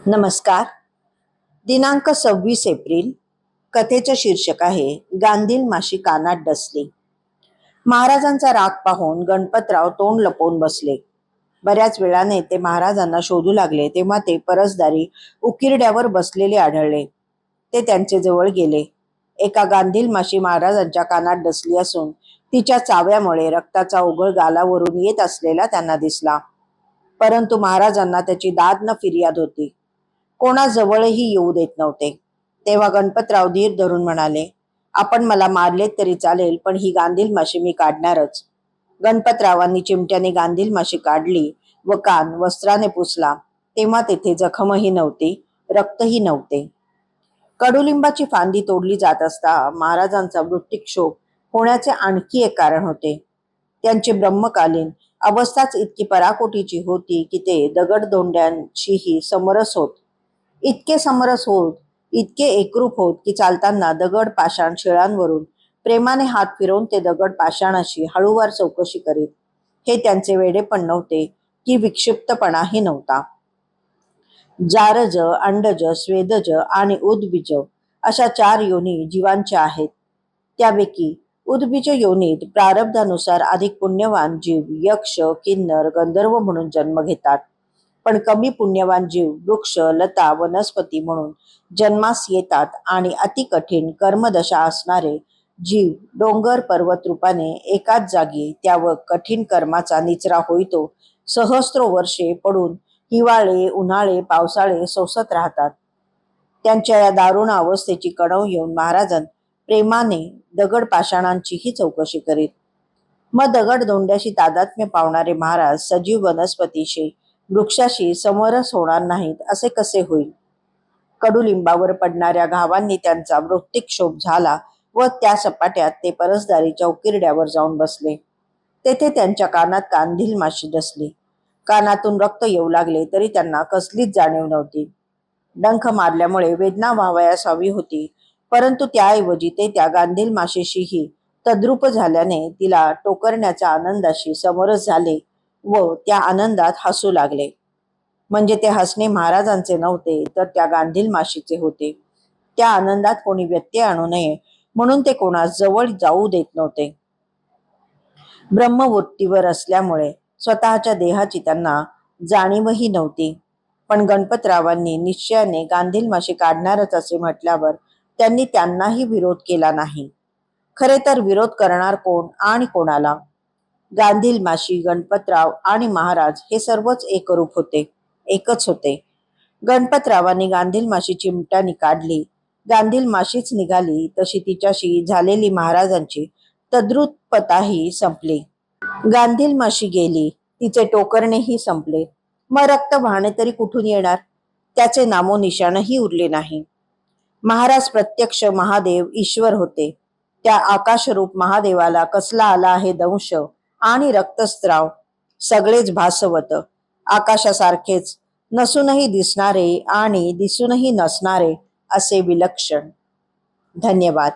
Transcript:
नमस्कार. दिनांक 26 एप्रिल. कथेचं शीर्षक आहे गांधील माशी कानात डसली. महाराजांचा राग पाहून गणपतराव तोंड लपवून बसले. बऱ्याच वेळाने ते महाराजांना शोधू लागले तेव्हा ते परसदारी उकिरड्यावर बसलेले आढळले. ते त्यांचे जवळ गेले. एका गांधील माशी महाराजांच्या कानात डसली असून तिच्या चाव्यामुळे रक्ताचा ओघळ गालावरून येत असलेला त्यांना दिसला. परंतु महाराजांना त्याची दाद न फिर्याद होती. कोणाजवळही येऊ देत नव्हते. तेव्हा गणपतराव धीर धरून म्हणाले, आपण मला मारलेत तरी चालेल, पण ही गांधील माशी मी काढणारच. गणपतरावांनी चिमट्याने गांधील माशी काढली व कान वस्त्राने पुसला. तेव्हा तेथे जखमही नव्हती, रक्तही नव्हते. कडुलिंबाची फांदी तोडली जात असता महाराजांचा मृत्युक्षोभ होण्याचे आणखी एक कारण होते. त्यांची ब्रह्मकालीन अवस्थाच इतकी पराकोटीची होती की ते दगडधोंड्यांशीही समरस होत. इतके समरस होत, इतके एकरूप होत की चालताना दगड पाषाण शिळांवरून प्रेमाने हात फिरवून ते दगड पाषाणाशी हळूवार चौकशी करीत. हे त्यांचे वेडेपण नव्हते की विक्षिप्तपणाही नव्हता. जारज, अंडज, स्वेदज आणि उद्बीज अशा 4 योनी जीवांच्या आहेत. त्यापैकी उद्बीज योनीत प्रारब्धानुसार अधिक पुण्यवान जीव यक्ष, किन्नर, गंधर्व म्हणून जन्म घेतात. पण कमी पुण्यवान जीव वृक्ष, लता, वनस्पती म्हणून जन्मास येतात आणि अतिकठीण कर्मदशा असणारे जीव डोंगर पर्वत रूपाने एकाच जागी त्यावर कठीण कर्माचा निचरा होईतो सहस्रो वर्षे पडून हिवाळे, उन्हाळे, पावसाळे सोसत राहतात. त्यांच्या या दारुण अवस्थेची कणव येऊन महाराजां प्रेमाने दगड पाषाणांचीही चौकशी करीत. मग दगड धोंड्याशी तादात्म्य पावणारे महाराज सजीव वनस्पतीशी, वृक्षाशी समरस होणार नाहीत असे कसे होईल? कडुलिंबावर पडणाऱ्या घावांनी त्यांचा मृत्युक्षोभ झाला व त्या सपाट्यात ते परसदारीच्या उकिरड्यावर जाऊन बसले. तेथे त्यांच्या कानात गांधील माशी डसली. कानातून रक्त येऊ लागले तरी त्यांना कसलीच जाणीव नव्हती. डंख मारल्यामुळे वेदना व्हावयास हवी होती, परंतु त्याऐवजी ते त्या गांधील माशीशीही तद्रूप झाल्याने तिला टोकरण्याच्या आनंदाशी समरस झाले व त्या आनंदात हसू लागले. म्हणजे ते हसणे महाराजांचे नव्हते तर त्या गांधील माशीचे होते. त्या आनंदात कोणी व्यत्यय आणू नये म्हणून ते कोणास जवळ जाऊ देत नव्हते. ब्रह्मवृत्तीवर असल्यामुळे स्वतःच्या देहाची त्यांना जाणीवही नव्हती. पण गणपतरावांनी निश्चयाने गांधील माशी काढणारच असे म्हटल्यावर त्यांनी त्यांनाही विरोध केला नाही. खरे तर विरोध करणार कोण आणि कोणाला? गांधील माशी, गणपतराव आणि महाराज हे सर्वच एकरूप होते, एकच होते. गणपतरावांनी गांधील माशी चिमट्याने काढली. गांधील माशीच निघाली तशी तिच्याशी झालेली महाराजांची तद्रुपताही संपली. गांधील माशी गेली, तिचे टोकरणेही संपले. मग रक्त वाहणे तरी कुठून येणार? त्याचे नामोनिशाणही उरले नाही. महाराज प्रत्यक्ष महादेव ईश्वर होते. त्या आकाशरूप महादेवाला कसला आला आहे दंश आणि रक्तस्त्राव? सगळेच भासवत, आकाशासारखेच नसूनही दिसणारे आणि दिसूनही नसणारे असे विलक्षण. धन्यवाद.